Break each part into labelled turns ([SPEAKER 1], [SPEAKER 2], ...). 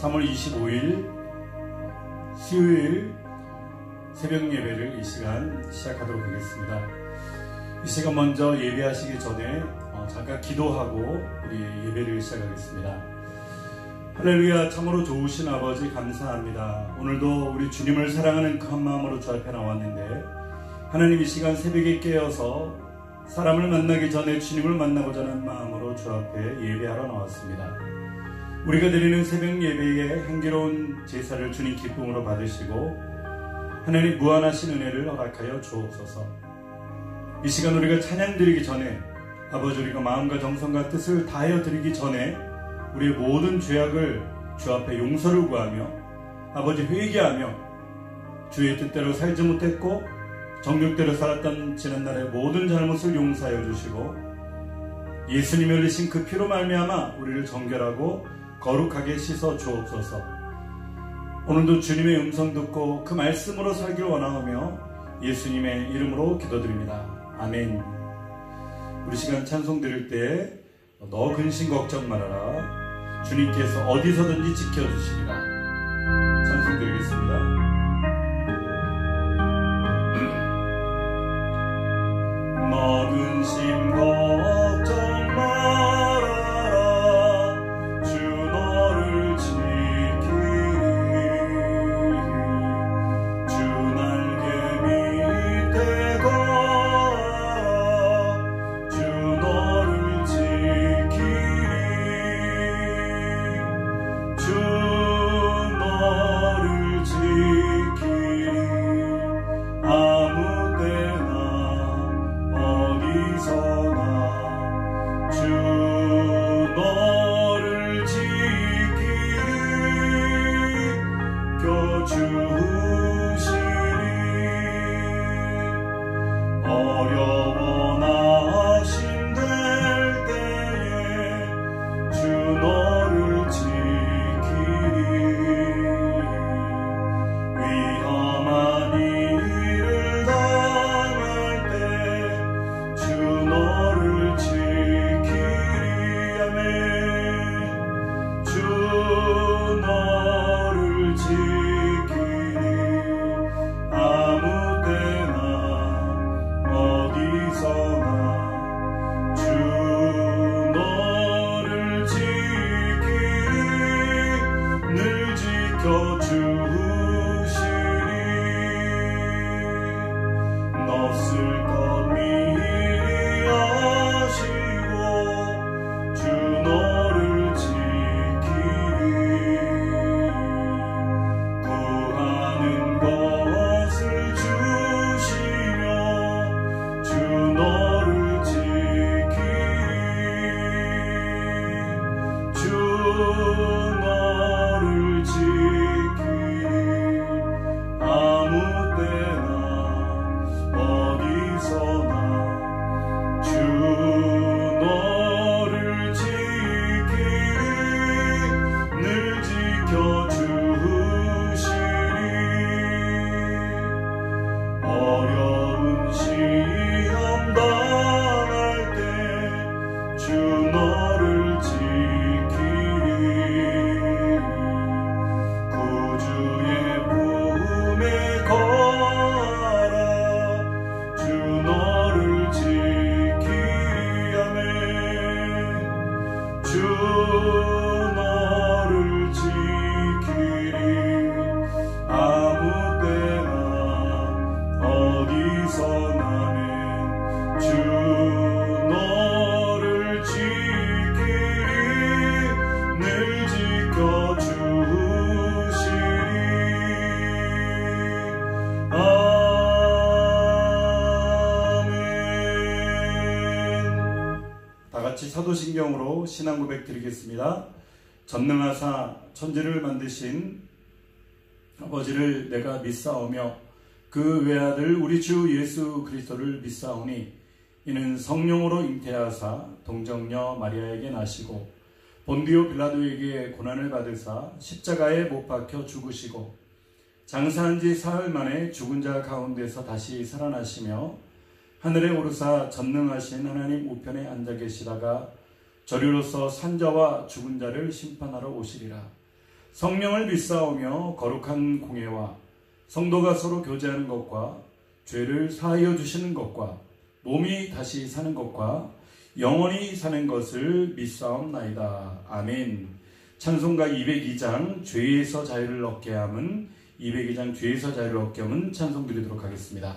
[SPEAKER 1] 3월 25일 수요일 새벽 예배를 이 시간 시작하도록 하겠습니다. 이 시간 먼저 예배하시기 전에 잠깐 기도하고 우리 예배를 시작하겠습니다. 할렐루야. 참으로 좋으신 아버지 감사합니다. 오늘도 우리 주님을 사랑하는 그 한 마음으로 주 앞에 나왔는데, 하나님 이 시간 새벽에 깨어서 사람을 만나기 전에 주님을 만나고자 하는 마음으로 주 앞에 예배하러 나왔습니다. 우리가 드리는 새벽 예배에 향기로운 제사를 주님 기쁨으로 받으시고 하나님 무한하신 은혜를 허락하여 주옵소서. 이 시간 우리가 찬양 드리기 전에 아버지, 우리가 마음과 정성과 뜻을 다하여 드리기 전에 우리의 모든 죄악을 주 앞에 용서를 구하며 아버지 회개하며 주의 뜻대로 살지 못했고 정욕대로 살았던 지난날의 모든 잘못을 용서하여 주시고 예수님이 흘리신 그 피로 말미암아 우리를 정결하고 거룩하게 씻어 주옵소서. 오늘도 주님의 음성 듣고 그 말씀으로 살길 원하오며 예수님의 이름으로 기도드립니다. 아멘. 우리 시간 찬송 드릴 때 너 근심 걱정 말아라, 주님께서 어디서든지 지켜주시리라. 찬송 드리겠습니다. 너 근심 걱정 말아라, 주 너를 지키리. 주 날개 밑에 걸어라, 주 너를 지키리. 주 너를 지키리. 아무 때나 어디서나 주 너를 지키리. 껴주시리. 어려워나 힘들 때에 주 너를 지키리. 위험한 일을 당할 때 주 너를 지키리. 아멘. 주 너를 지키리. 아무 때나 어디서나 주 너를 지키리. 늘 지켜주시리. 너 쓸 것 미리 아시고 주 너를 지키리. 구하는 것을 주시며 주 너를 지키리. 주 너를 지키리. 아무 때나 어디서나 주 너를 지키리. 늘 지켜주시리. 어려운 시험 당할 때 주 너를 지키리. 구주의 품에 거하라, 주 너를 지키리. 아멘. 주 너를 지키리. 아무 때나 어디서나는 주 너를 지키리. 늘 지켜주시리. 아멘. 다같이 사도신경으로 신앙 고백 드리겠습니다. 전능하사 천지를 만드신 아버지를 내가 믿사오며 그 외아들 우리 주 예수 그리스도를 믿사오니 이는 성령으로 잉태하사 동정녀 마리아에게 나시고 본디오 빌라도에게 고난을 받으사 십자가에 못 박혀 죽으시고 장사한 지 사흘 만에 죽은 자 가운데서 다시 살아나시며 하늘에 오르사 전능하신 하나님 우편에 앉아 계시다가 저리로서 산자와 죽은 자를 심판하러 오시리라. 성령을 믿사오며 거룩한 공예와 성도가 서로 교제하는 것과 죄를 사하여 주시는 것과 몸이 다시 사는 것과 영원히 사는 것을 믿사옵나이다. 아멘. 찬송가 202장 죄에서 자유를 얻게 함은 202장 죄에서 자유를 얻게 함은 찬송 드리도록 하겠습니다.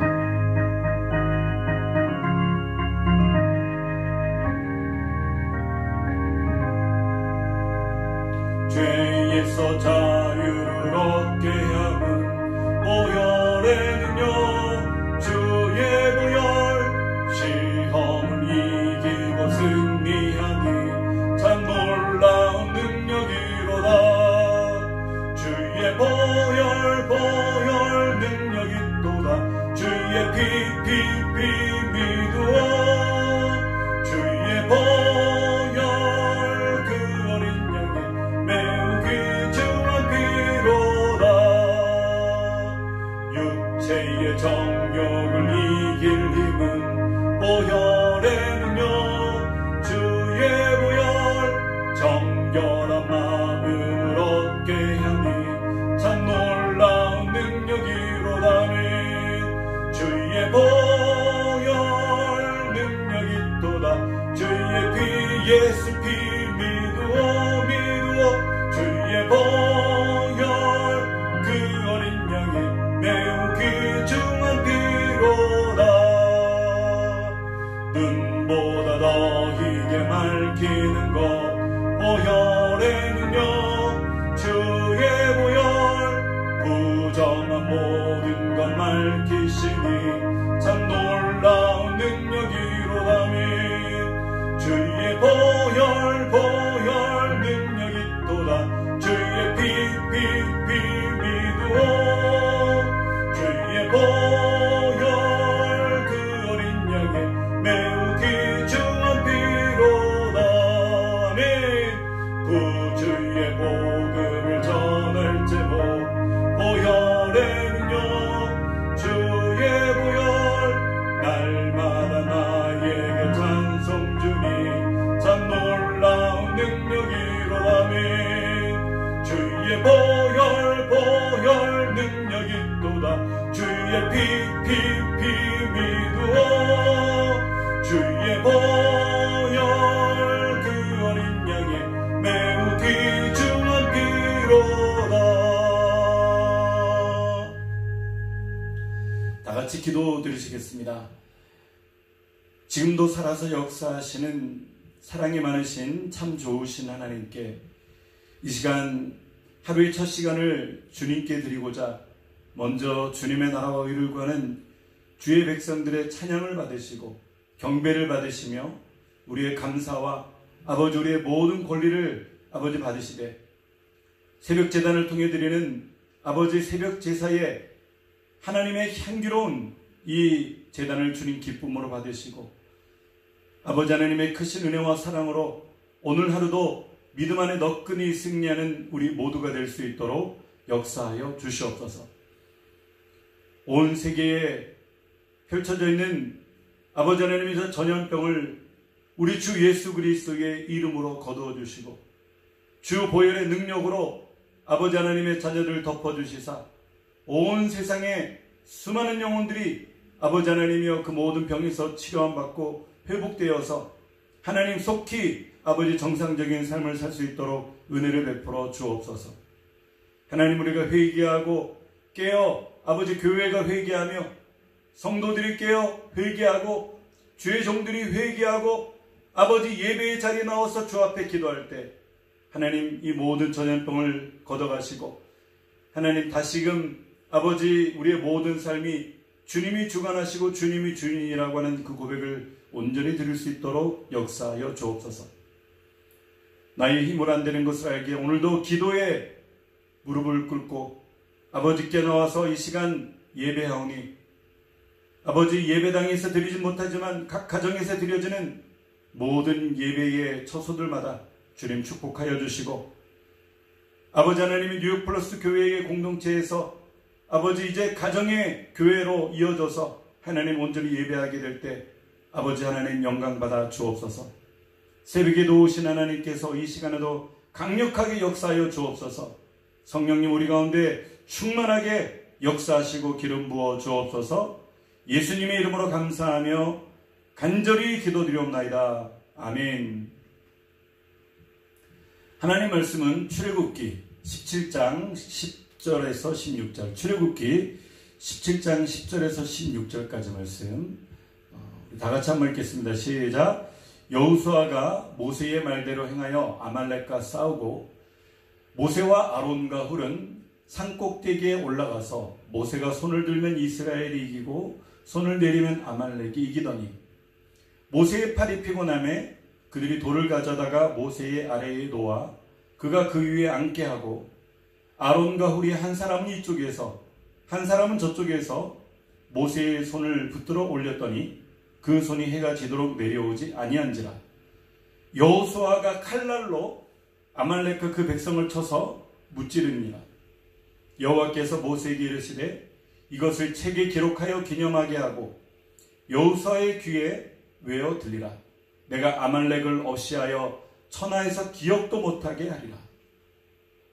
[SPEAKER 1] 죄에서 자유를 얻게 함은 보혈의 능력 주의 보혈 시험을 이기고 승리하니 참 놀라운 능력이로다. 주의 보혈 능력이 또다. 주의 피 미두어 주의 보혈 그 어린 양의 매우 귀중한 피로다. 육체의 정욕을 이길 힘은 보혈의 능력 주의 보혈 정결한 마음을 얻게 하니 참 놀라운 능력이로다니. 주의 보혈 능력이 또다. 주의 피 예수 피 미두어 주의 보혈 그 어린 양의 매우 귀중한 피로다. 눈보다 더 희게 맑히는 것 보혈의 능력 주의 보혈 부정한 모든 것 맑히시니 참 놀라운 능력이로다니. 주의 보혈 능력이 또다. 주의 피 미두어 주의 보혈 그 어린 양의 매우 귀중한 피로다. 구주의 복음을 전할 제목 보혈의 능력 주의 보혈 날마다 나에게 찬송 주니 참 놀라운 능력이로다니. 주의 보혈 능력이 또다. 주의 피 미두어 주의 보혈 그 어린 양의 매우 귀중한 피로다. 다 같이 기도 드리시겠습니다. 지금도 살아서 역사하시는 사랑이 많으신 참 좋으신 하나님께 이 시간 하루의 첫 시간을 주님께 드리고자 먼저 주님의 나라와 의를 구하는 주의 백성들의 찬양을 받으시고 경배를 받으시며 우리의 감사와 아버지 우리의 모든 권리를 아버지 받으시되 새벽 제단을 통해 드리는 아버지 새벽 제사에 하나님의 향기로운 이 제단을 주님 기쁨으로 받으시고 아버지 하나님의 크신 은혜와 사랑으로 오늘 하루도 믿음 안에 너끈히 승리하는 우리 모두가 될 수 있도록 역사하여 주시옵소서. 온 세계에 펼쳐져 있는 아버지 하나님의 저 전염병을 우리 주 예수 그리스도의 이름으로 거두어 주시고 주 보혈의 능력으로 아버지 하나님의 자녀들을 덮어주시사 온 세상에 수많은 영혼들이 아버지 하나님이여 그 모든 병에서 치료함 받고 회복되어서 하나님 속히 아버지 정상적인 삶을 살 수 있도록 은혜를 베풀어 주옵소서. 하나님 우리가 회개하고 깨어 아버지 교회가 회개하며 성도들이 깨어 회개하고 주의 종들이 회개하고 아버지 예배의 자리에 나와서 주 앞에 기도할 때 하나님 이 모든 전염병을 걷어가시고 하나님 다시금 아버지 우리의 모든 삶이 주님이 주관하시고 주님이 주인이라고 하는 그 고백을 온전히 들을 수 있도록 역사하여 주옵소서. 나의 힘을 안 되는 것을 알기에 오늘도 기도에 무릎을 꿇고 아버지께 나와서 이 시간 예배하오니 아버지 예배당에서 드리지 못하지만 각 가정에서 드려지는 모든 예배의 처소들마다 주님 축복하여 주시고 아버지 하나님이 뉴욕 플러스 교회의 공동체에서 아버지 이제 가정의 교회로 이어져서 하나님 온전히 예배하게 될 때 아버지 하나님 영광받아 주옵소서. 새벽에 도우신 하나님께서 이 시간에도 강력하게 역사하여 주옵소서. 성령님 우리 가운데 충만하게 역사하시고 기름 부어 주옵소서. 예수님의 이름으로 감사하며 간절히 기도드리옵나이다. 아멘. 하나님 말씀은 출애굽기 17장 10절에서 16절, 출애굽기 17장 10절에서 16절까지 말씀 다 같이 한번 읽겠습니다. 시작. 여호수아가 모세의 말대로 행하여 아말렉과 싸우고 모세와 아론과 훌은 산꼭대기에 올라가서 모세가 손을 들면 이스라엘이 이기고 손을 내리면 아말렉이 이기더니 모세의 팔이 피곤함에 그들이 돌을 가져다가 모세의 아래에 놓아 그가 그 위에 앉게 하고 아론과 훌이 한 사람은 이쪽에서 한 사람은 저쪽에서 모세의 손을 붙들어 올렸더니 그 손이 해가 지도록 내려오지 아니한지라. 여호수아가 칼날로 아말렉과 그 백성을 쳐서 무찌릅니다. 여호와께서 모세에게 이르시되 이것을 책에 기록하여 기념하게 하고 여호수아의 귀에 외어 들리라. 내가 아말렉을 없이하여 천하에서 기억도 못하게 하리라.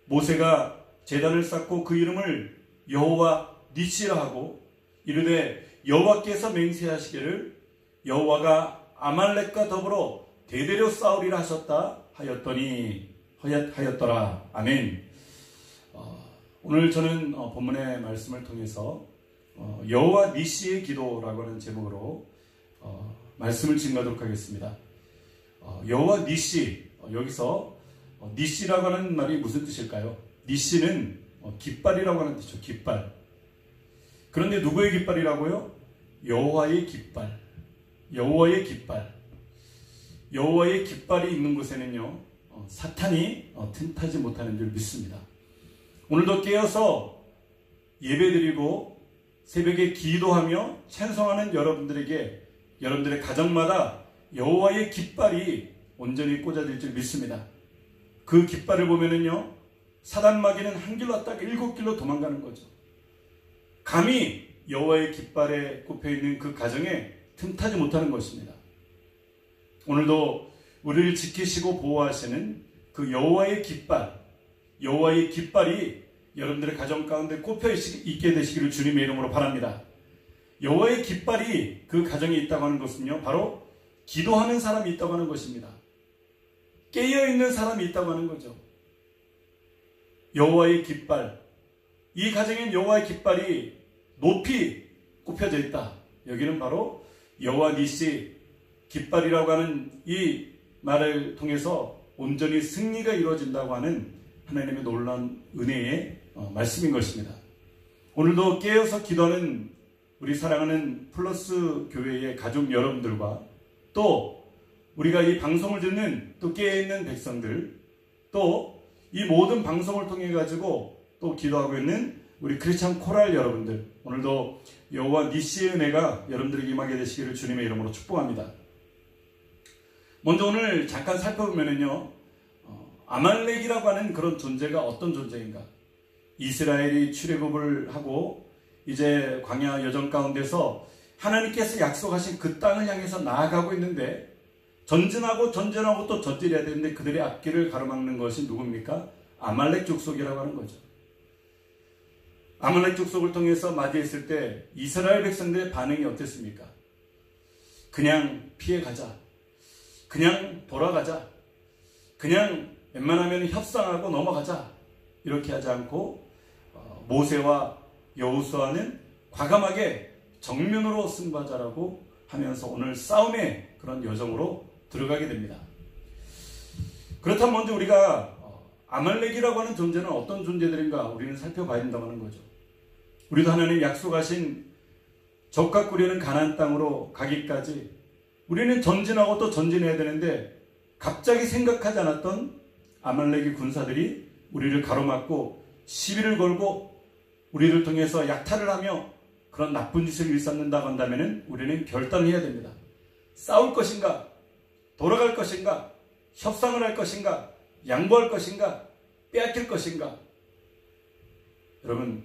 [SPEAKER 1] 모세가 제단을 쌓고 그 이름을 여호와 니시라 하고 이르되 여호와께서 맹세하시기를 여호와가 아말렉과 더불어 대대로 싸우리라 하셨다 하였더라. 아멘. 오늘 저는 본문의 말씀을 통해서 여호와 니시의 기도라고 하는 제목으로 말씀을 증거하도록 하겠습니다. 여호와 니시, 여기서 니시라고 하는 말이 무슨 뜻일까요? 니시는 깃발이라고 하는 뜻이죠. 깃발. 그런데 누구의 깃발이라고요? 여호와의 깃발. 여호와의 깃발. 여호와의 깃발이 있는 곳에는요, 사탄이 틈타지 못하는 줄 믿습니다. 오늘도 깨어서 예배드리고 새벽에 기도하며 찬송하는 여러분들에게 여러분들의 가정마다 여호와의 깃발이 온전히 꽂아질 줄 믿습니다. 그 깃발을 보면은요, 사단 마귀는 한 길로 왔다가 7길로 도망가는 거죠. 감히 여호와의 깃발에 꼽혀있는 그 가정에 틈타지 못하는 것입니다. 오늘도 우리를 지키시고 보호하시는 그 여호와의 깃발, 여호와의 깃발이 여러분들의 가정 가운데 꼽혀 있게 되시기를 주님의 이름으로 바랍니다. 여호와의 깃발이 그 가정에 있다고 하는 것은요, 바로 기도하는 사람이 있다고 하는 것입니다. 깨어있는 사람이 있다고 하는 거죠. 여호와의 깃발, 이 가정엔 여호와의 깃발이 높이 꼽혀져 있다. 여기는 바로 여호와 니시 깃발이라고 하는 이 말을 통해서 온전히 승리가 이루어진다고 하는 하나님의 놀라운 은혜의 말씀인 것입니다. 오늘도 깨어서 기도하는 우리 사랑하는 플러스 교회의 가족 여러분들과 또 우리가 이 방송을 듣는 또 깨어있는 백성들, 또 이 모든 방송을 통해 가지고 또 기도하고 있는 우리 크리스찬 코랄 여러분들, 오늘도 여호와 니시의 은혜가 여러분들에게 임하게 되시기를 주님의 이름으로 축복합니다. 먼저 오늘 잠깐 살펴보면요, 아말렉이라고 하는 그런 존재가 어떤 존재인가? 이스라엘이 출애굽을 하고 이제 광야 여정 가운데서 하나님께서 약속하신 그 땅을 향해서 나아가고 있는데 전진하고 또 전진해야 되는데 그들의 앞길을 가로막는 것이 누굽니까? 아말렉 족속이라고 하는 거죠. 아말렉 족속을 통해서 맞이했을 때 이스라엘 백성들의 반응이 어땠습니까? 그냥 피해가자, 그냥 돌아가자, 그냥 웬만하면 협상하고 넘어가자, 이렇게 하지 않고 모세와 여호수아는 과감하게 정면으로 승부하자라고 하면서 오늘 싸움의 그런 여정으로 들어가게 됩니다. 그렇다면 먼저 우리가 아말렉이라고 하는 존재는 어떤 존재들인가 우리는 살펴봐야 된다고 하는 거죠. 우리도 하나님 약속하신 적과 꾸려는 가나안 땅으로 가기까지 우리는 전진하고 또 전진해야 되는데 갑자기 생각하지 않았던 아말렉의 군사들이 우리를 가로막고 시비를 걸고 우리를 통해서 약탈을 하며 그런 나쁜 짓을 일삼는다고 한다면 우리는 결단을 해야 됩니다. 싸울 것인가? 돌아갈 것인가? 협상을 할 것인가? 양보할 것인가? 빼앗길 것인가? 여러분,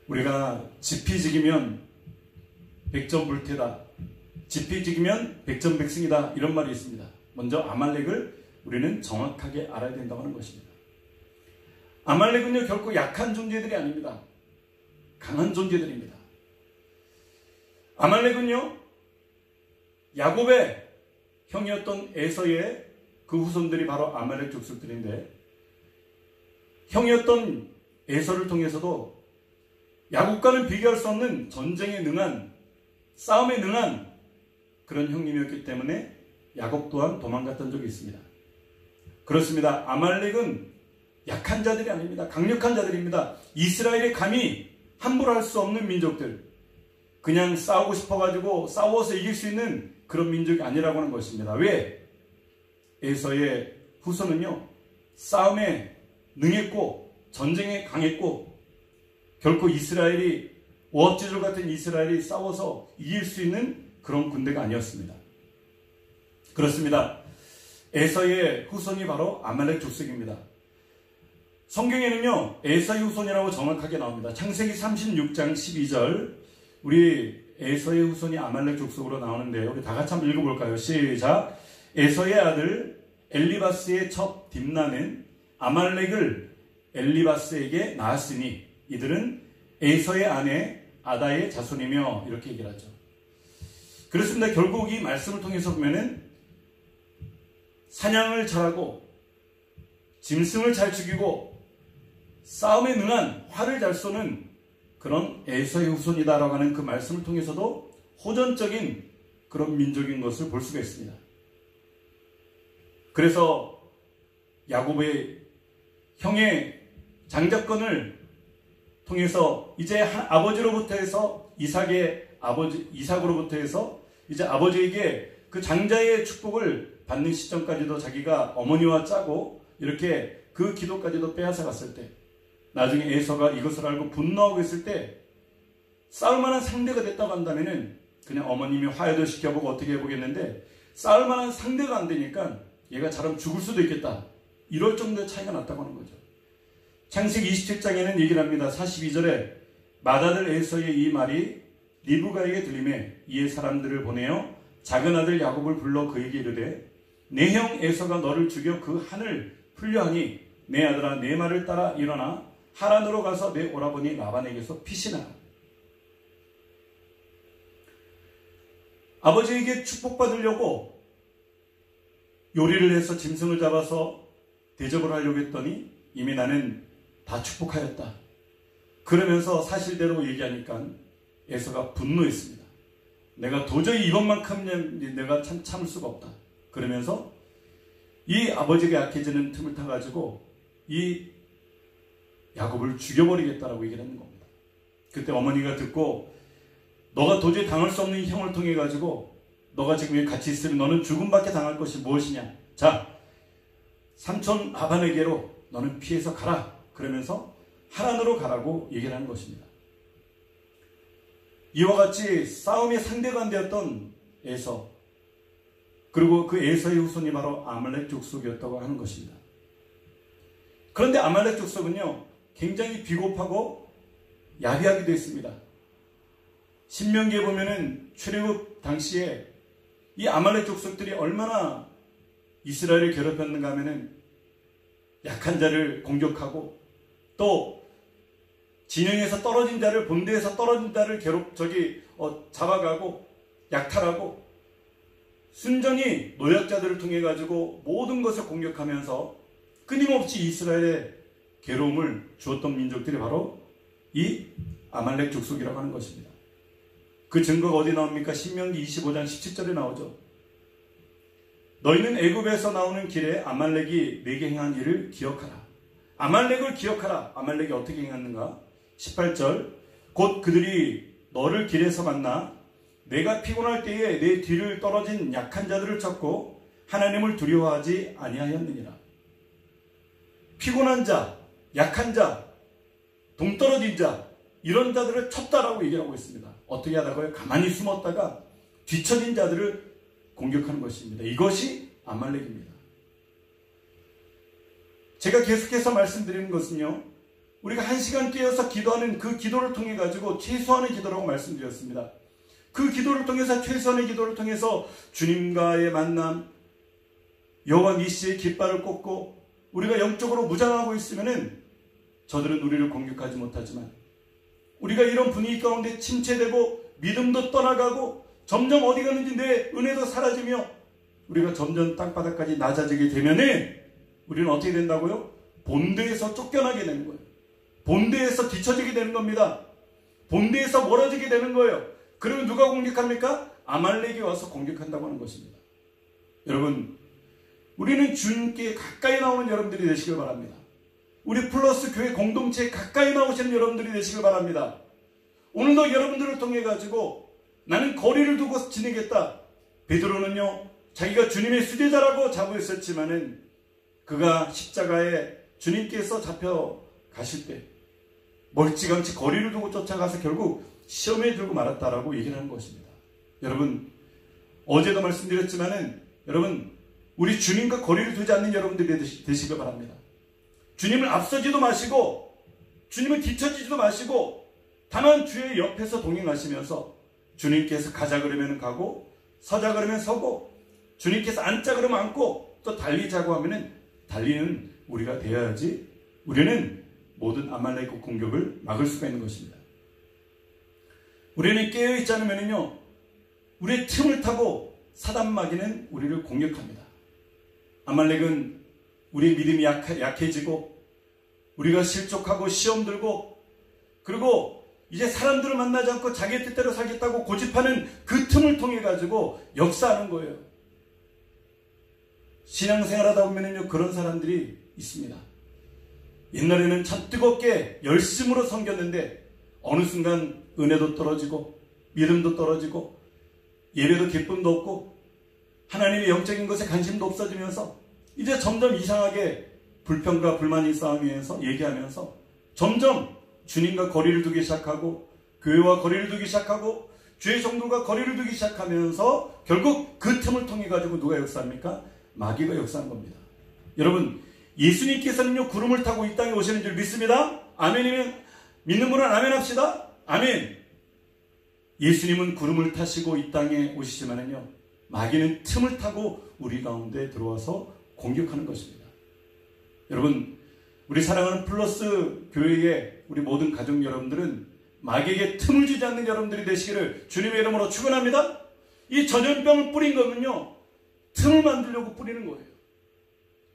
[SPEAKER 1] 우리가 지피지기면 백전불태다, 지피지기면 백전백승이다, 이런 말이 있습니다. 먼저 아말렉을 우리는 정확하게 알아야 된다고 하는 것입니다. 아말렉은요 결코 약한 존재들이 아닙니다. 강한 존재들입니다. 아말렉은요 야곱의 형이었던 에서의 그 후손들이 바로 아말렉 족속들인데, 형이었던 에서를 통해서도 야곱과는 비교할 수 없는 전쟁에 능한, 싸움에 능한 그런 형님이었기 때문에 야곱 또한 도망갔던 적이 있습니다. 그렇습니다. 아말렉은 약한 자들이 아닙니다. 강력한 자들입니다. 이스라엘이 감히 함부로 할 수 없는 민족들, 그냥 싸우고 싶어가지고 싸워서 이길 수 있는 그런 민족이 아니라고 하는 것입니다. 왜? 에서의 후손은요 싸움에 능했고 전쟁에 강했고, 결코 이스라엘이 오합지졸 같은 이스라엘이 싸워서 이길 수 있는 그런 군대가 아니었습니다. 그렇습니다. 에서의 후손이 바로 아말렉 족속입니다. 성경에는요 에서의 후손이라고 정확하게 나옵니다. 창세기 36장 12절, 우리 에서의 후손이 아말렉 족속으로 나오는데요, 우리 다 같이 한번 읽어볼까요? 시작. 에서의 아들 엘리바스의 첩 딥나는 아말렉을 엘리바스에게 낳았으니 이들은 에서의 아내 아다의 자손이며, 이렇게 얘기를 하죠. 그렇습니다. 결국 이 말씀을 통해서 보면은 사냥을 잘하고 짐승을 잘 죽이고 싸움에 능한, 활을 잘 쏘는 그런 에서의 후손이다라고 하는 그 말씀을 통해서도 호전적인 그런 민족인 것을 볼 수가 있습니다. 그래서 야곱의 형의 장자권을 통해서 이제 아버지로부터 해서 이삭으로부터 해서 이제 아버지에게 그 장자의 축복을 받는 시점까지도 자기가 어머니와 짜고 이렇게 그 기도까지도 빼앗아 갔을 때, 나중에 에서가 이것을 알고 분노하고 있을 때 싸울 만한 상대가 됐다고 한다면은 그냥 어머님이 화해도 시켜보고 어떻게 해보겠는데, 싸울 만한 상대가 안 되니까 얘가 잘하면 죽을 수도 있겠다, 이럴 정도의 차이가 났다고 하는 거죠. 창세기 27장에는 얘기를 합니다. 42절에 맏아들 에서의 이 말이 리브가에게 들리매 이에 사람들을 보내어 작은 아들 야곱을 불러 그에게 이르되 내 형 에서가 너를 죽여 그 한을 풀려하니 내 아들아 내 말을 따라 일어나 하란으로 가서 내 오라버니 라반에게서 피신하라. 아버지에게 축복받으려고 요리를 해서 짐승을 잡아서 대접을 하려고 했더니 이미 나는 다 축복하였다. 그러면서 사실대로 얘기하니까 에서가 분노했습니다. 내가 도저히 이번만큼 내가 참을 수가 없다. 그러면서 이 아버지가 약해지는 틈을 타가지고 이 야곱을 죽여버리겠다라고 얘기를 하는 겁니다. 그때 어머니가 듣고 너가 도저히 당할 수 없는 형을 통해 가지고 너가 지금 여기 같이 있으면 너는 죽음밖에 당할 것이 무엇이냐. 자, 삼촌 라반에게로 너는 피해서 가라. 그러면서 하란으로 가라고 얘기를 하는 것입니다. 이와 같이 싸움의 상대가 안 되었던 에서, 그리고 그 에서의 후손이 바로 아말렉 족속이었다고 하는 것입니다. 그런데 아말렉 족속은요 굉장히 비겁하고 야비하기도 했습니다. 신명기에 보면은 출애굽 당시에 이 아말렉 족속들이 얼마나 이스라엘을 괴롭혔는가 하면은 약한 자를 공격하고 또 진영에서 떨어진 자를, 본대에서 떨어진 자를 잡아가고 약탈하고 순전히 노약자들을 통해 가지고 모든 것을 공격하면서 끊임없이 이스라엘의 괴로움을 주었던 민족들이 바로 이 아말렉 족속이라고 하는 것입니다. 그 증거가 어디 나옵니까? 신명기 25장 17절에 나오죠. 너희는 애굽에서 나오는 길에 아말렉이 내게 행한 일을 기억하라. 아말렉을 기억하라. 아말렉이 어떻게 행했는가? 18절 곧 그들이 너를 길에서 만나 내가 피곤할 때에 내 뒤를 떨어진 약한 자들을 쳤고 하나님을 두려워하지 아니하였느니라. 피곤한 자, 약한 자, 동떨어진 자, 이런 자들을 쳤다라고 얘기를 하고 있습니다. 어떻게 하다가요? 가만히 숨었다가 뒤처진 자들을 공격하는 것입니다. 이것이 아말렉입니다. 제가 계속해서 말씀드리는 것은요, 우리가 1시간 깨어서 기도하는 그 기도를 통해 가지고 최소한의 기도라고 말씀드렸습니다. 그 기도를 통해서, 최소한의 기도를 통해서 주님과의 만남, 여호와 니시의 깃발을 꽂고 우리가 영적으로 무장하고 있으면은 저들은 우리를 공격하지 못하지만 우리가 이런 분위기 가운데 침체되고 믿음도 떠나가고 점점 어디 갔는지 내 은혜도 사라지며 우리가 점점 땅바닥까지 낮아지게 되면은 우리는 어떻게 된다고요? 본대에서 쫓겨나게 되는 거예요. 본대에서 뒤처지게 되는 겁니다. 본대에서 멀어지게 되는 거예요. 그러면 누가 공격합니까? 아말렉이 와서 공격한다고 하는 것입니다. 여러분, 우리는 주님께 가까이 나오는 여러분들이 되시길 바랍니다. 우리 플러스 교회 공동체에 가까이 나오시는 여러분들이 되시길 바랍니다. 오늘도 여러분들을 통해 가지고 나는 거리를 두고 지내겠다. 베드로는요, 자기가 주님의 수제자라고 자부했었지만은 그가 십자가에 주님께서 잡혀 가실 때 멀찌감치 거리를 두고 쫓아가서 결국 시험에 들고 말았다라고 얘기를 하는 것입니다. 여러분, 어제도 말씀드렸지만은 여러분, 우리 주님과 거리를 두지 않는 여러분들이 되시길 바랍니다. 주님을 앞서지도 마시고 주님을 뒤처지지도 마시고 다만 주의 옆에서 동행하시면서 주님께서 가자 그러면 가고 서자 그러면 서고 주님께서 앉자 그러면 앉고 또 달리자고 하면은 달리는 우리가 되어야지 우리는 모든 아말렉 공격을 막을 수가 있는 것입니다. 우리는 깨어있지 않으면요, 우리의 틈을 타고 사단마귀는 우리를 공격합니다. 아말렉은 우리의 믿음이 약해지고 우리가 실족하고 시험 들고 그리고 이제 사람들을 만나지 않고 자기 뜻대로 살겠다고 고집하는 그 틈을 통해 가지고 역사하는 거예요. 신앙생활하다 보면요, 그런 사람들이 있습니다. 옛날에는 참 뜨겁게 열심으로 섬겼는데 어느 순간 은혜도 떨어지고 믿음도 떨어지고 예배도 기쁨도 없고 하나님의 영적인 것에 관심도 없어지면서 이제 점점 이상하게 불평과 불만이 쌓이면서 얘기하면서 점점 주님과 거리를 두기 시작하고 교회와 거리를 두기 시작하고 주의 성도가 거리를 두기 시작하면서 결국 그 틈을 통해 가지고 누가 역사합니까? 마귀가 역사한 겁니다. 여러분, 예수님께서는요, 구름을 타고 이 땅에 오시는 줄 믿습니다. 아멘이면 믿는 분은 아멘 합시다. 아멘. 예수님은 구름을 타시고 이 땅에 오시지만은요, 마귀는 틈을 타고 우리 가운데 들어와서 공격하는 것입니다. 여러분, 우리 사랑하는 플러스 교회의 우리 모든 가족 여러분들은 마귀에게 틈을 주지 않는 여러분들이 되시기를 주님의 이름으로 축원합니다. 이 전염병을 뿌린 거면요, 틈을 만들려고 뿌리는 거예요.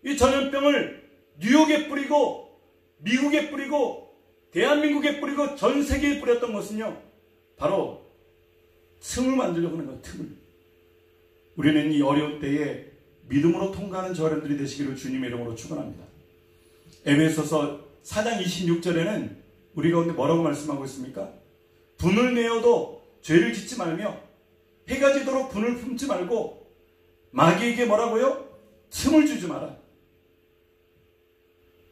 [SPEAKER 1] 이 전염병을 뉴욕에 뿌리고 미국에 뿌리고 대한민국에 뿌리고 전 세계에 뿌렸던 것은요, 바로 틈을 만들려고 하는 거예요. 틈을. 우리는 이 어려운 때에 믿음으로 통과하는 저 여러분들이 되시기를 주님의 이름으로 축원합니다. 에베소서 4장 26절에는 우리 가운데 뭐라고 말씀하고 있습니까? 분을 내어도 죄를 짓지 말며 해가 지도록 분을 품지 말고 마귀에게 뭐라고요? 틈을 주지 마라.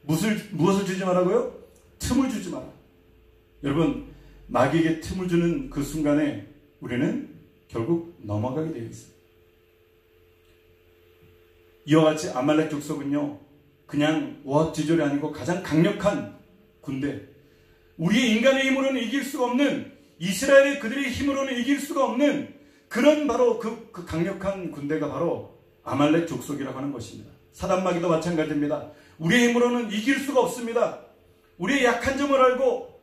[SPEAKER 1] 무엇을 주지 마라고요? 틈을 주지 마라. 여러분, 마귀에게 틈을 주는 그 순간에 우리는 결국 넘어가게 되어 있습니다. 이와 같이 아말렉 족속은요, 그냥 오합지졸이 아니고 가장 강력한 군대, 우리의 인간의 힘으로는 이길 수가 없는, 이스라엘의 그들의 힘으로는 이길 수가 없는 그런 바로 그 강력한 군대가 바로 아말렉 족속이라고 하는 것입니다. 사단마귀도 마찬가지입니다. 우리의 힘으로는 이길 수가 없습니다. 우리의 약한 점을 알고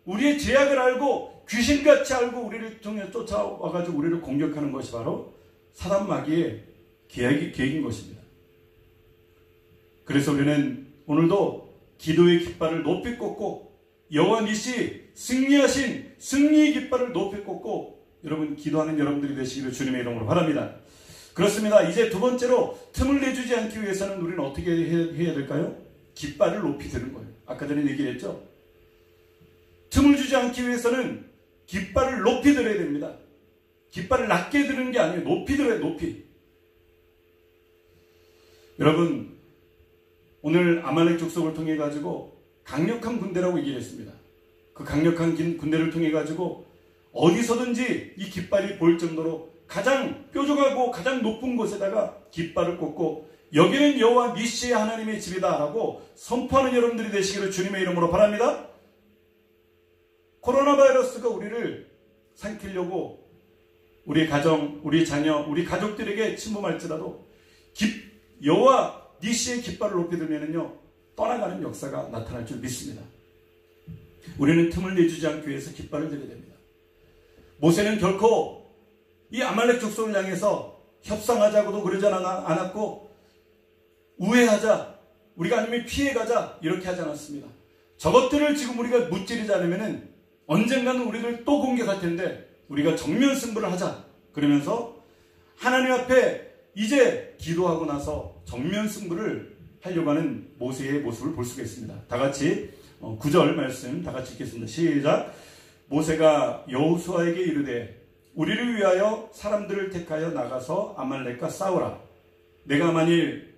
[SPEAKER 1] 우리의 죄악을 알고 귀신같이 알고 우리를 통해 쫓아와가지고 우리를 공격하는 것이 바로 사단마귀의 계획인 것입니다. 그래서 우리는 오늘도 기도의 깃발을 높이 꽂고 여호와 니시 승리하신 승리의 깃발을 높이 꽂고 여러분 기도하는 여러분들이 되시기를 주님의 이름으로 바랍니다. 그렇습니다. 이제 두 번째로 틈을 내주지 않기 위해서는 우리는 어떻게 해야 될까요? 깃발을 높이 드는 거예요. 아까 전에 얘기했죠. 틈을 주지 않기 위해서는 깃발을 높이 들어야 됩니다. 깃발을 낮게 드는 게 아니에요. 높이 들어요. 높이. 여러분, 오늘 아말렉 족속을 통해 가지고 강력한 군대라고 얘기를 했습니다. 그 강력한 군대를 통해 가지고 어디서든지 이 깃발이 보일 정도로 가장 뾰족하고 가장 높은 곳에다가 깃발을 꽂고 여기는 여호와 니시의 하나님의 집이다라고 선포하는 여러분들이 되시기를 주님의 이름으로 바랍니다. 코로나 바이러스가 우리를 삼키려고 우리 가정, 우리 자녀, 우리 가족들에게 침범할지라도 여호와 니시의 깃발을 높이 들면은요, 떠나가는 역사가 나타날 줄 믿습니다. 우리는 틈을 내주지 않기 위해서 깃발을 들여야 됩니다. 모세는 결코 이 아말렉 족속을 향해서 협상하자고도 그러지 않았고 우회하자, 우리가 아니면 피해가자 이렇게 하지 않았습니다. 저것들을 지금 우리가 무찌르지 않으면 언젠가는 우리를 또 공격할 텐데 우리가 정면 승부를 하자. 그러면서 하나님 앞에 이제 기도하고 나서 정면 승부를 하려고 하는 모세의 모습을 볼 수가 있습니다. 다 같이 9절 말씀 다 같이 읽겠습니다. 시작. 모세가 여호수아에게 이르되 우리를 위하여 사람들을 택하여 나가서 아말렉과 싸우라. 내가 만일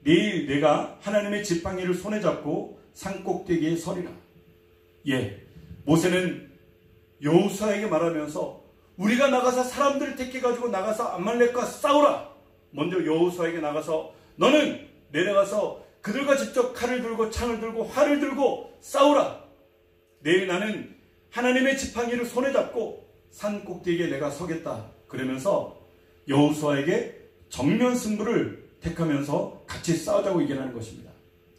[SPEAKER 1] 내일 내가 하나님의 지팡이를 손에 잡고 산꼭대기에 서리라. 예, 모세는 여호수아에게 말하면서 우리가 나가서 사람들을 택해가지고 나가서 아말렉과 싸우라. 먼저 여호수아에게 나가서 너는 내려가서 그들과 직접 칼을 들고 창을 들고 활을 들고 싸우라. 내일 나는 하나님의 지팡이를 손에 잡고 산 꼭대기에 내가 서겠다. 그러면서 여호수아에게 정면 승부를 택하면서 같이 싸우자고 얘기하는 것입니다.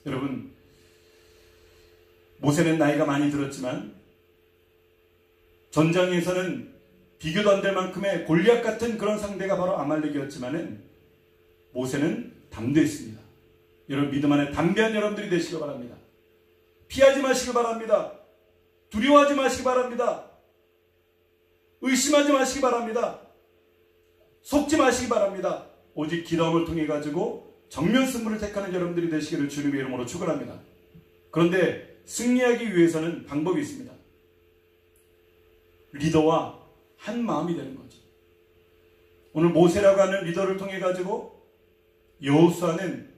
[SPEAKER 1] 여러분, 모세는 나이가 많이 들었지만 전장에서는 비교도 안 될 만큼의 골리앗 같은 그런 상대가 바로 아말렉이었지만은 모세는 담대했습니다. 여러분, 믿음 안에 담대한 여러분들이 되시기 바랍니다. 피하지 마시기 바랍니다. 두려워하지 마시기 바랍니다. 의심하지 마시기 바랍니다. 속지 마시기 바랍니다. 오직 기도함을 통해 가지고 정면 승부를 택하는 여러분들이 되시기를 주님의 이름으로 축원합니다. 그런데 승리하기 위해서는 방법이 있습니다. 리더와 한 마음이 되는 거죠. 오늘 모세라고 하는 리더를 통해 가지고 여호수아는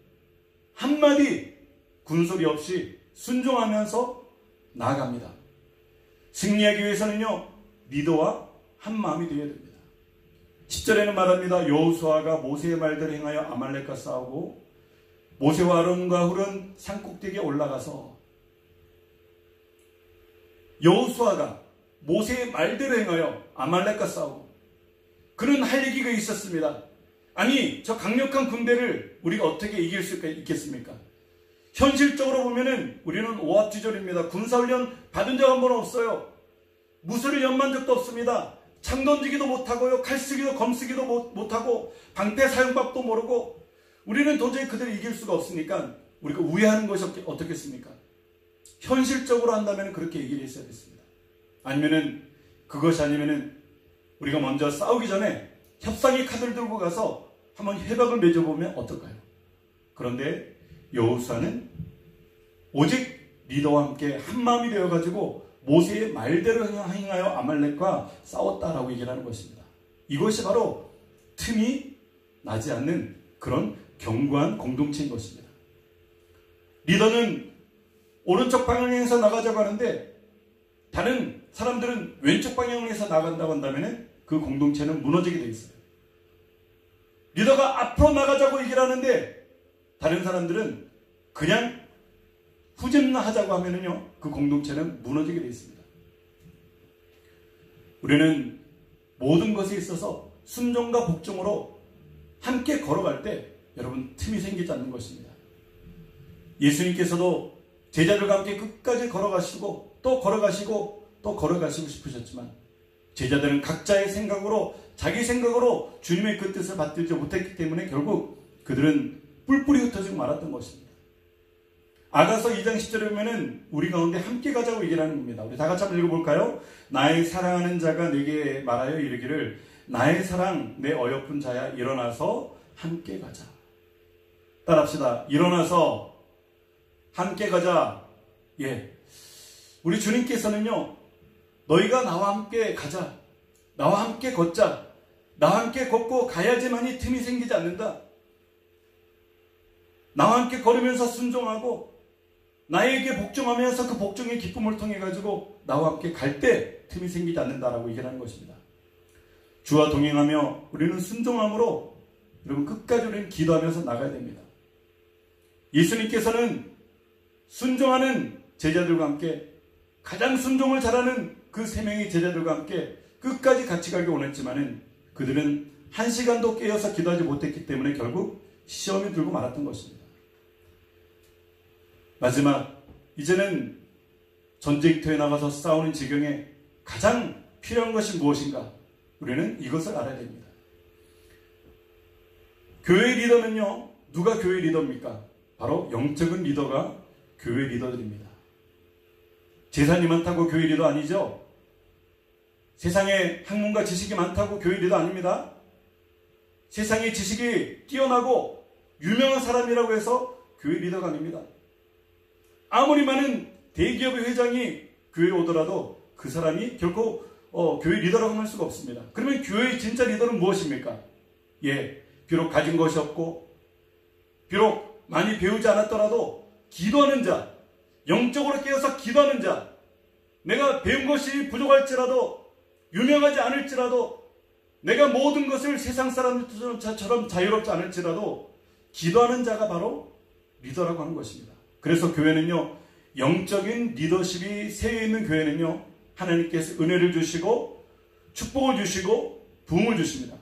[SPEAKER 1] 한마디 군소리 없이 순종하면서 나아갑니다. 승리하기 위해서는요, 리더와 한 마음이 되어야 됩니다. 10절에는 말합니다. 여호수아가 모세의 말대로 행하여 아말렉과 싸우고 모세와 아론과 훌은 산꼭대기에 올라가서 여호수아가 모세의 말대로 행하여 아말렉과 싸우고 그는 할 얘기가 있었습니다. 아니, 저 강력한 군대를 우리가 어떻게 이길 수 있겠습니까? 현실적으로 보면은 우리는 오합지졸입니다. 군사훈련 받은 적 한 번 없어요. 무술을 연만 적도 없습니다. 창 던지기도 못하고요. 칼 쓰기도 검 쓰기도 못하고 방패 사용법도 모르고 우리는 도저히 그들을 이길 수가 없으니까 우리가 우회하는 것이 어떻겠습니까? 현실적으로 한다면 그렇게 얘기를 했어야겠습니다. 아니면은 그것이 아니면은 우리가 먼저 싸우기 전에 협상의 카드를 들고 가서 한번 협약을 맺어보면 어떨까요? 그런데 여호수아는 오직 리더와 함께 한마음이 되어가지고 모세의 말대로 행하여 아말렉과 싸웠다라고 얘기를 하는 것입니다. 이것이 바로 틈이 나지 않는 그런 견고한 공동체인 것입니다. 리더는 오른쪽 방향에서 나가자고 하는데 다른 사람들은 왼쪽 방향에서 나간다고 한다면 그 공동체는 무너지게 되어 있어요. 리더가 앞으로 나가자고 얘기를 하는데 다른 사람들은 그냥 후진하자고 하면은요, 그 공동체는 무너지게 되어 있습니다. 우리는 모든 것에 있어서 순종과 복종으로 함께 걸어갈 때 여러분 틈이 생기지 않는 것입니다. 예수님께서도 제자들과 함께 끝까지 걸어가시고 또 걸어가시고 또 걸어가시고 싶으셨지만 제자들은 각자의 생각으로 자기 생각으로 주님의 그 뜻을 받들지 못했기 때문에 결국 그들은 뿔뿔이 흩어지고 말았던 것입니다. 아가서 2장 10절에 보면은 우리 가운데 함께 가자고 얘기를 하는 겁니다. 우리 다 같이 한번 읽어볼까요? 나의 사랑하는 자가 내게 말하여 이르기를 나의 사랑 내 어여쁜 자야 일어나서 함께 가자. 따라합시다. 일어나서 함께 가자. 예, 우리 주님께서는요, 너희가 나와 함께 가자, 나와 함께 걷자, 나와 함께 걷고 가야지만이 틈이 생기지 않는다. 나와 함께 걸으면서 순종하고 나에게 복종하면서 그 복종의 기쁨을 통해 가지고 나와 함께 갈 때 틈이 생기지 않는다라고 얘기를 하는 것입니다. 주와 동행하며 우리는 순종함으로 여러분 끝까지 우리는 기도하면서 나가야 됩니다. 예수님께서는 순종하는 제자들과 함께 가장 순종을 잘하는 그 3명의 제자들과 함께 끝까지 같이 가기 원했지만은 그들은 1시간도 깨어서 기도하지 못했기 때문에 결국 시험이 들고 말았던 것입니다. 마지막, 이제는 전쟁터에 나가서 싸우는 지경에 가장 필요한 것이 무엇인가? 우리는 이것을 알아야 됩니다. 교회 리더는요, 누가 교회 리더입니까? 바로 영적인 리더가 교회 리더들입니다. 재산이 많다고 교회 리더 아니죠? 세상에 학문과 지식이 많다고 교회 리더 아닙니다. 세상에 지식이 뛰어나고 유명한 사람이라고 해서 교회 리더가 아닙니다. 아무리 많은 대기업의 회장이 교회에 오더라도 그 사람이 결코 교회 리더라고 할 수가 없습니다. 그러면 교회의 진짜 리더는 무엇입니까? 비록 가진 것이 없고 비록 많이 배우지 않았더라도 기도하는 자, 영적으로 깨어서 기도하는 자, 내가 배운 것이 부족할지라도 유명하지 않을지라도 내가 모든 것을 세상 사람들처럼 자유롭지 않을지라도 기도하는 자가 바로 리더라고 하는 것입니다. 그래서 교회는요, 영적인 리더십이 세워있는 교회는요, 하나님께서 은혜를 주시고 축복을 주시고 부흥을 주십니다.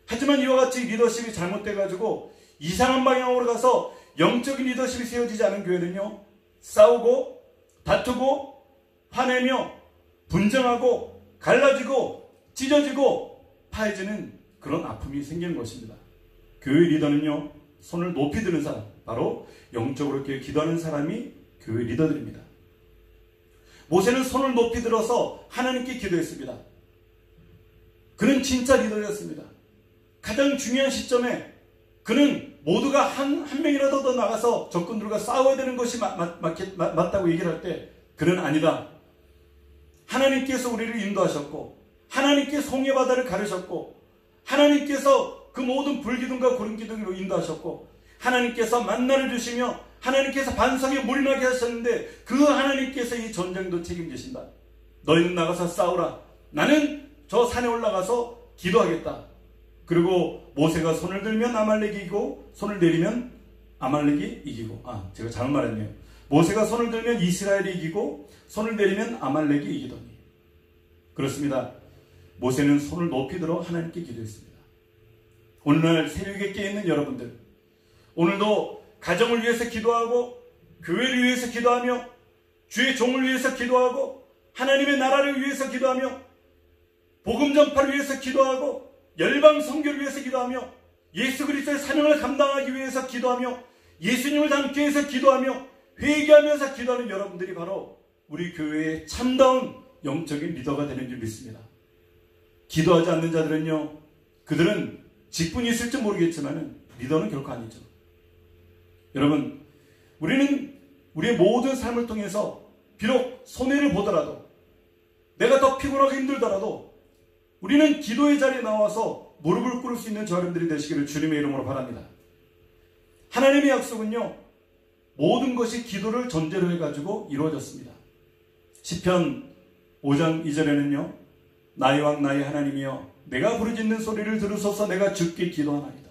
[SPEAKER 1] 하지만 이와 같이 리더십이 잘못돼가지고 이상한 방향으로 가서 영적인 리더십이 세워지지 않은 교회는요, 싸우고 다투고 화내며 분쟁하고 갈라지고 찢어지고 파해지는 그런 아픔이 생기는 것입니다. 교회 리더는요, 손을 높이 드는 사람, 바로 영적으로 기도하는 사람이 교회 리더들입니다. 모세는 손을 높이 들어서 하나님께 기도했습니다. 그는 진짜 리더였습니다. 가장 중요한 시점에 그는 모두가 한 명이라도 더 나가서 적군들과 싸워야 되는 것이 맞다고 얘기를 할 때 그는 아니다. 하나님께서 우리를 인도하셨고 하나님께서 홍해바다를 가르셨고 하나님께서 그 모든 불기둥과 구름기둥으로 인도하셨고 하나님께서 만나를 주시며 하나님께서 반석에 물이 나게 하셨는데 그 하나님께서 이 전쟁도 책임지신다. 너희는 나가서 싸우라. 나는 저 산에 올라가서 기도하겠다. 그리고 모세가 손을 들면 아말렉이 이기고 손을 내리면 아말렉이 이기고, 제가 잘못 말했네요. 모세가 손을 들면 이스라엘이 이기고 손을 내리면 아말렉이 이기더니. 그렇습니다. 모세는 손을 높이 들어 하나님께 기도했습니다. 오늘날 새벽에 깨어있는 여러분들, 오늘도 가정을 위해서 기도하고 교회를 위해서 기도하며 주의 종을 위해서 기도하고 하나님의 나라를 위해서 기도하며 복음 전파를 위해서 기도하고 열방 선교를 위해서 기도하며 예수 그리스도의 사명을 감당하기 위해서 기도하며 예수님을 닮기 위해서 기도하며 회개하면서 기도하는 여러분들이 바로 우리 교회의 참다운 영적인 리더가 되는 줄 믿습니다. 기도하지 않는 자들은요, 그들은 직분이 있을지 모르겠지만 리더는 결코 아니죠. 여러분, 우리는 우리의 모든 삶을 통해서 비록 손해를 보더라도 내가 더 피곤하고 힘들더라도 우리는 기도의 자리에 나와서 무릎을 꿇을 수 있는 저여러분들이 되시기를 주님의 이름으로 바랍니다. 하나님의 약속은요, 모든 것이 기도를 전제로 해가지고 이루어졌습니다. 시편 5장 2절에는요, 나의 왕 나의 하나님이여 내가 부르짖는 소리를 들으소서. 내가 주께 기도하나이다.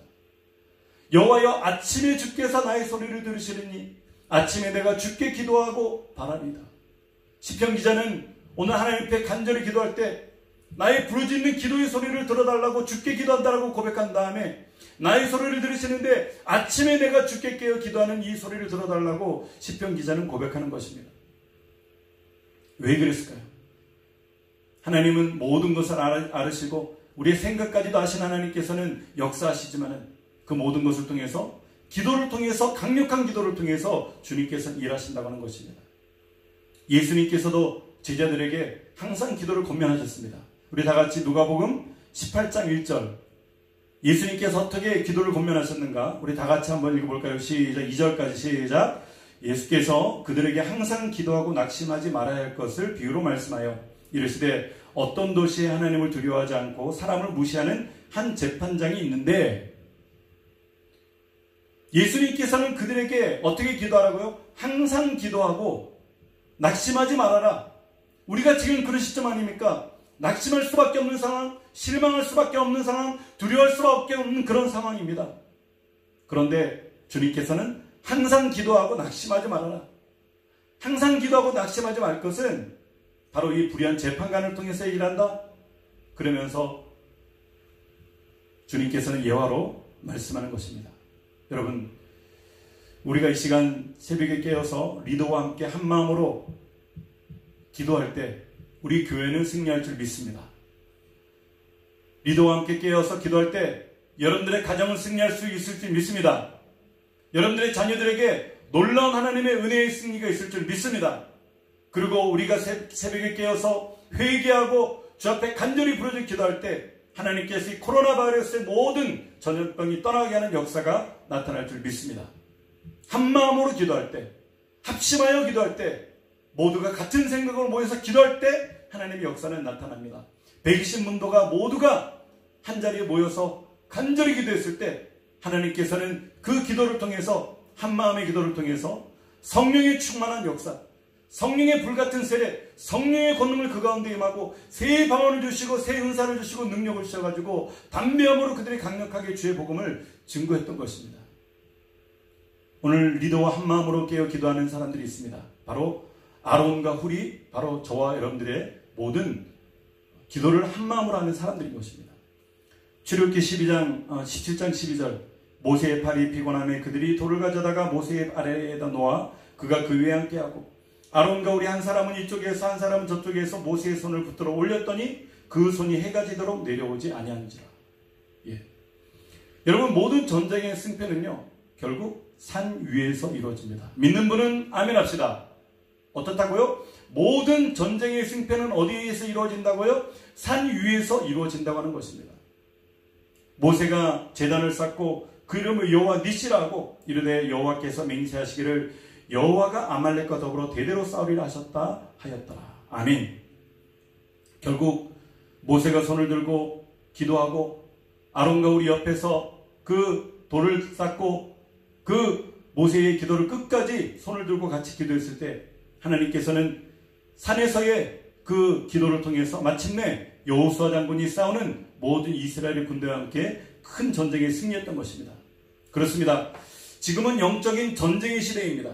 [SPEAKER 1] 여호와여 아침에 주께서 나의 소리를 들으시리니 아침에 내가 주께 기도하고 바라리다. 시편 기자는 오늘 하나님 앞에 간절히 기도할 때 나의 부르짖는 기도의 소리를 들어달라고 주께 기도한다라고 고백한 다음에 나의 소리를 들으시는데 아침에 내가 주께 깨어 기도하는 이 소리를 들어달라고 시편 기자는 고백하는 것입니다. 왜 그랬을까요? 하나님은 모든 것을 알으시고 우리의 생각까지도 아신 하나님께서는 역사하시지만 그 모든 것을 통해서 기도를 통해서 강력한 기도를 통해서 주님께서 일하신다고 하는 것입니다. 예수님께서도 제자들에게 항상 기도를 권면하셨습니다. 우리 다같이 누가복음 18장 1절 예수님께서 어떻게 기도를 권면하셨는가 우리 다같이 한번 읽어볼까요? 시작. 2절까지 시작. 예수께서 그들에게 항상 기도하고 낙심하지 말아야 할 것을 비유로 말씀하여 이르시되 어떤 도시에 하나님을 두려워하지 않고 사람을 무시하는 한 재판장이 있는데 예수님께서는 그들에게 어떻게 기도하라고요? 항상 기도하고 낙심하지 말아라. 우리가 지금 그런 시점 아닙니까? 낙심할 수밖에 없는 상황, 실망할 수밖에 없는 상황, 두려워할 수밖에 없는 그런 상황입니다. 그런데 주님께서는 항상 기도하고 낙심하지 말아라. 항상 기도하고 낙심하지 말 것은 바로 이 불의한 재판관을 통해서 일한다. 그러면서 주님께서는 예화로 말씀하는 것입니다. 여러분, 우리가 이 시간 새벽에 깨어서 리더와 함께 한 마음으로 기도할 때 우리 교회는 승리할 줄 믿습니다. 리더와 함께 깨어서 기도할 때 여러분들의 가정은 승리할 수 있을 줄 믿습니다. 여러분들의 자녀들에게 놀라운 하나님의 은혜의 승리가 있을 줄 믿습니다. 그리고 우리가 새벽에 깨어서 회개하고 주 앞에 간절히 부르짖어 기도할 때 하나님께서 이 코로나 바이러스의 모든 전염병이 떠나게 하는 역사가 나타날 줄 믿습니다. 한마음으로 기도할 때, 합심하여 기도할 때, 모두가 같은 생각으로 모여서 기도할 때 하나님의 역사는 나타납니다. 120문도가 모두가 한자리에 모여서 간절히 기도했을 때 하나님께서는 그 기도를 통해서, 한마음의 기도를 통해서 성령의 충만한 역사, 성령의 불같은 세례, 성령의 권능을 그 가운데 임하고 새 방언을 주시고 새 은사를 주시고 능력을 주셔가지고 담대함으로 그들이 강력하게 주의 복음을 증거했던 것입니다. 오늘 리더와 한마음으로 깨어 기도하는 사람들이 있습니다. 바로 아론과 훌이, 바로 저와 여러분들의 모든 기도를 한마음으로 하는 사람들인 것입니다. 출애굽기 17장 12절 모세의 팔이 피곤함에 그들이 돌을 가져다가 모세의 아래에다 놓아 그가 그 위에 앉게하고 아론과 우리 한 사람은 이쪽에서 한 사람은 저쪽에서 모세의 손을 붙들어 올렸더니 그 손이 해가 지도록 내려오지 아니한지라. 여러분, 모든 전쟁의 승패는요 결국 산 위에서 이루어집니다. 믿는 분은 아멘 합시다. 어떻다고요? 모든 전쟁의 승패는 어디에서 이루어진다고요? 산 위에서 이루어진다고 하는 것입니다. 모세가 제단을 쌓고 그 이름을 여호와 니시라 하고 이르되 여호와께서 맹세하시기를 여호와가 아말렉과 더불어 대대로 싸우리라 하셨다 하였더라. 아멘. 결국 모세가 손을 들고 기도하고 아론과 우리 옆에서 그 돌을 쌓고 그 모세의 기도를 끝까지 손을 들고 같이 기도했을 때 하나님께서는 산에서의 그 기도를 통해서 마침내 여호수아 장군이 싸우는 모든 이스라엘의 군대와 함께 큰 전쟁에 승리했던 것입니다. 그렇습니다. 지금은 영적인 전쟁의 시대입니다.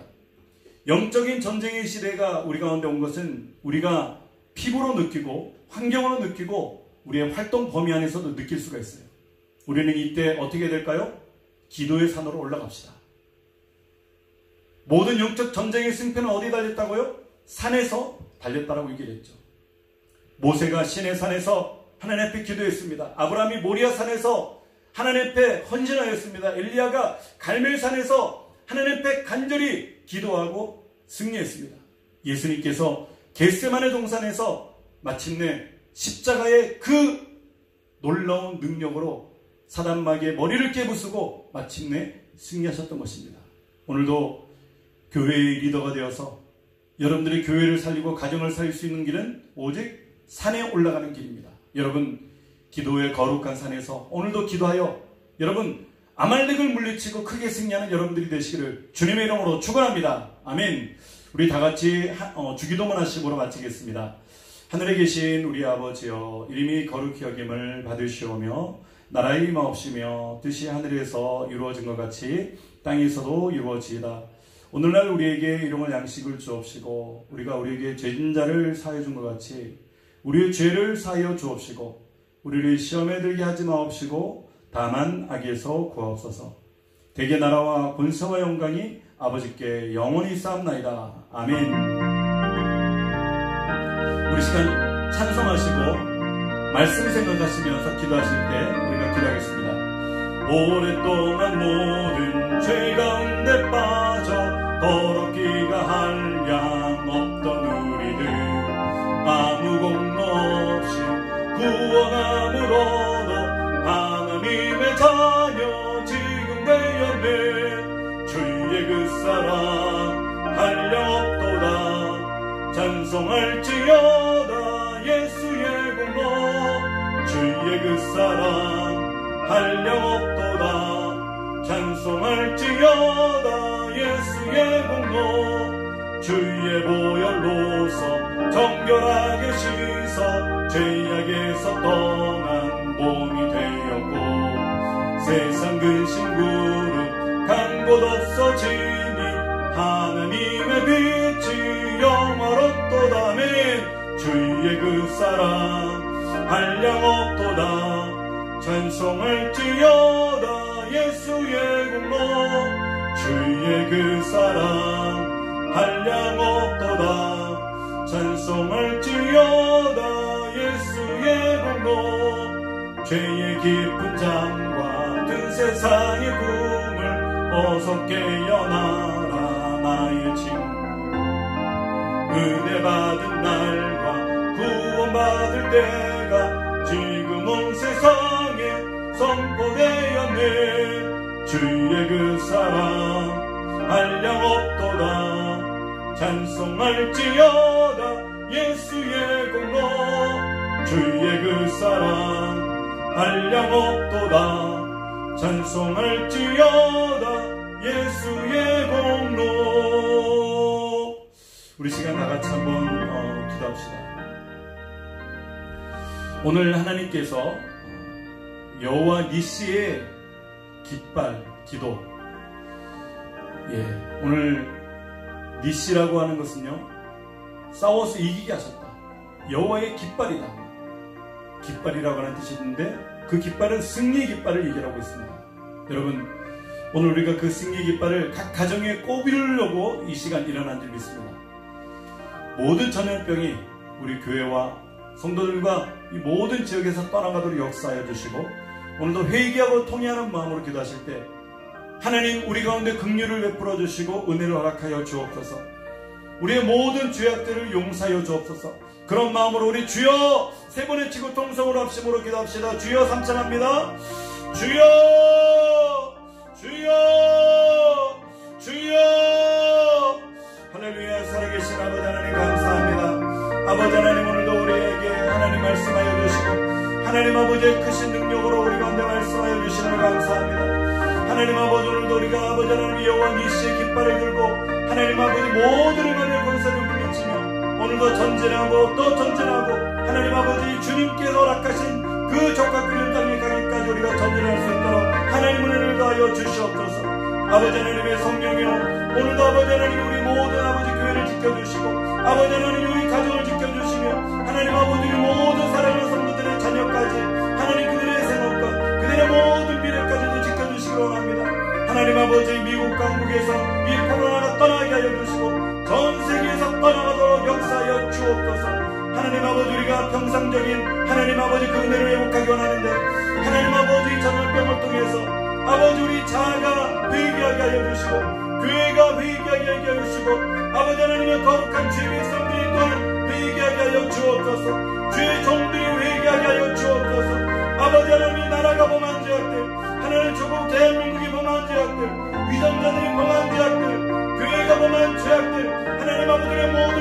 [SPEAKER 1] 영적인 전쟁의 시대가 우리 가운데 온 것은 우리가 피부로 느끼고 환경으로 느끼고 우리의 활동 범위 안에서도 느낄 수가 있어요. 우리는 이때 어떻게 될까요? 기도의 산으로 올라갑시다. 모든 영적 전쟁의 승패는 어디에 달렸다고요? 산에서 달렸다라고 얘기를 했죠. 모세가 시내 산에서 하나님 앞에 기도했습니다. 아브라함이 모리아 산에서 하나님 앞에 헌신하였습니다. 엘리야가 갈멜산에서 하나님 앞에 간절히 기도하고 승리했습니다. 예수님께서 겟세마네 동산에서 마침내 십자가의 그 놀라운 능력으로 사단마귀의 머리를 깨부수고 마침내 승리하셨던 것입니다. 오늘도 교회의 리더가 되어서 여러분들이 교회를 살리고 가정을 살릴 수 있는 길은 오직 산에 올라가는 길입니다. 여러분, 기도의 거룩한 산에서 오늘도 기도하여 여러분 아말렉을 물리치고 크게 승리하는 여러분들이 되시기를 주님의 이름으로 축원합니다. 아멘. 우리 다 같이 주기도문 하심으로 마치겠습니다. 하늘에 계신 우리 아버지여, 이름이 거룩히 여김을 받으시오며 나라의 임하옵시며 뜻이 하늘에서 이루어진 것 같이 땅에서도 이루어지이다. 오늘날 우리에게 일용할 양식을 주옵시고 우리가 우리에게 죄진 자를 사하여 준 것 같이 우리의 죄를 사하여 주옵시고 우리를 시험에 들게 하지 마옵시고 다만 악에서 구하옵소서. 대개 나라와 권세와 영광이 아버지께 영원히 쌓옵나이다. 아멘. 우리 시간 찬송하시고 말씀 생각하시면서 기도하실 때 우리가 기도하겠습니다. 오랫동안 모든 죄 가운데 빠져 더럽기가 한량 없던 우리들 아무 공로 없이 구원함으로도 하나님의 자녀 지금 되었네. 주의 그 사랑 한량없도다. 찬송할지어다 예수의 공로. 주의 그 사랑 한량없도다. 찬송할지어다 예수의 공로. 주의 보혈로서 정결하게 씻어 죄악에서 떠난 몸이 되었고 세상 근심 구름 간 곳 없어지니 하나님의 빛이 영원롭도다. 아멘. 주의 그 사랑 한량없도다. 찬송할지어다 예수의 공로. 주의 그 사랑 한량없도다. 찬송 찬송할지어다 예수의 공로 죄의 깊은 잠과 든 세상의 꿈을 어서 깨어나라 나의 친구 은혜 받은 날과 구원받을 때가 지금 온 세상에 선포되었네 주의 그 사랑 한량 없도다 찬송할지어다 예수의 공로 주의 그 사랑 한량 없도다 찬송할지어다 예수의 공로. 우리 시간 다같이 한번 기도합시다. 오늘 하나님께서 여호와 니시의 깃발 기도, 오늘 니시라고 하는 것은요 싸워서 이기게 하셨다. 여호와의 깃발이다. 깃발이라고 하는 뜻이 있는데 그 깃발은 승리의 깃발을 얘기하고 있습니다. 여러분, 오늘 우리가 그 승리의 깃발을 각 가정에 꼽으려고 이 시간 일어난 줄 믿습니다. 모든 전염병이 우리 교회와 성도들과 이 모든 지역에서 떠나가도록 역사하여 주시고, 오늘도 회개하고 통회하는 마음으로 기도하실 때 하나님 우리 가운데 긍휼을 베풀어 주시고 은혜를 허락하여 주옵소서. 우리의 모든 죄악들을 용서하여 주옵소서. 그런 마음으로 우리 주여 세 번 외치고 통성으로 합심으로 기도합시다. 주여 삼창합니다. 주여 주여 주여. 할렐루야. 살아계신 아버지 하나님 감사합니다. 아버지 하나님, 오늘도 우리에게 하나님 말씀하여 주시고 하나님 아버지의 크신 능력으로 우리 가운데 말씀하여 주시는 감사합니다. 하나님 아버지, 오늘도 우리가 아버지 하나님 여호와 니시의 깃발을 들고 하나님 아버지 모든 은혜의 권세를 물리치며 오늘도 전진하고 또 전진하고 하나님 아버지 주님께서 허락하신 그 적과 끓는 땅에 가기까지 우리가 전진할 수 있도록 하나님 은혜를 더하여 주시옵소서. 아버지 하나님의 성령이여, 오늘도 아버지 하나님 우리 모든 아버지 교회를 지켜주시고 아버지 하나님 우리 가정을 지켜주시며 하나님 아버지 우리 모든 사랑하는 성도들의 자녀까지 하나님 그들의 생업과 그들의 모든 미래까지도 지켜주시기 원합니다. 하나님 아버지, 미국 강국에서 이 코로나가 떠나게 하여 주시고 전 세계에서 떠나가도록 역사하여 주옵소서. 하나님 아버지, 우리가 평상적인 하나님 아버지 그 은혜를 회복하기 원하는데 하나님 아버지 전염병을 통해서 아버지 우리 자아가 회개하게 하여 주시고 교회가 회개하게 하여 주시고 아버지 하나님의 거룩한 주의 백성들이 또한 회개하게 하여 주옵소서. 주의 종들이 회개하게 하여 주옵소서. 아버지 하나님, 나라가 범한 죄악들, 하나님 조국 대한민국이 범한 죄악들, 위정자들이 범한 죄악들, 교회가 범한 죄악들, 하나님 아버지의 모든